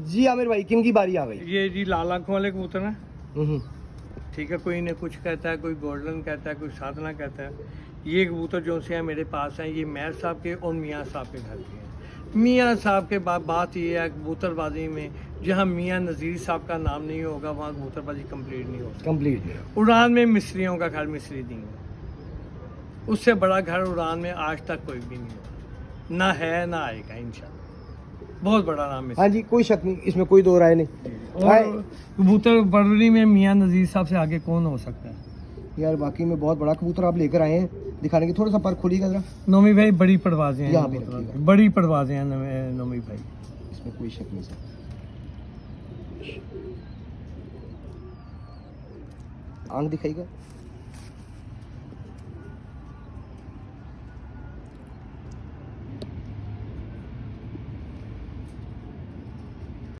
जी आमिर भाई किन की बारी आ गई? ये जी लाल आंखों वाले कबूतर हैं, हम्म, ठीक है। कोई इन्हें कुछ कहता है, कोई गोल्डन कहता है, कोई साधना कहता है। ये कबूतर जो से हैं मेरे पास हैं, ये मैर साहब के और मियाँ साहब के घर के हैं। मियाँ साहब के बात ये है कबूतरबाजी में, जहाँ मियाँ नज़ीर साहब का नाम नहीं होगा वहाँ कबूतरबाजी कंप्लीट नहीं होगी। कंप्लीट नहीं। उड़ान में मिस्त्रियों का घर मिस्त्री नहीं है, उससे बड़ा घर उड़ान में आज तक कोई भी नहीं हुआ, ना है ना आएगा इंशाल्लाह। बहुत बड़ा नाम है। हाँ जी, कोई शक नहीं, इसमें कोई दो राय नहीं। और कबूतर परवरी में मियाँ नज़ीर साहब से आगे कौन हो सकता है? यार बाकी में बहुत बड़ा कबूतर आप लेकर आए हैं, दिखाने की थोड़ा सा पर खोलिएगा जरा। नोमी भाई बड़ी परवाजें हैं, यहाँ पे रखिएगा। बड़ी परवाजें हैं नोमी भाई। इसमें कोई शक नहीं सर। आंख दिखाइएगा।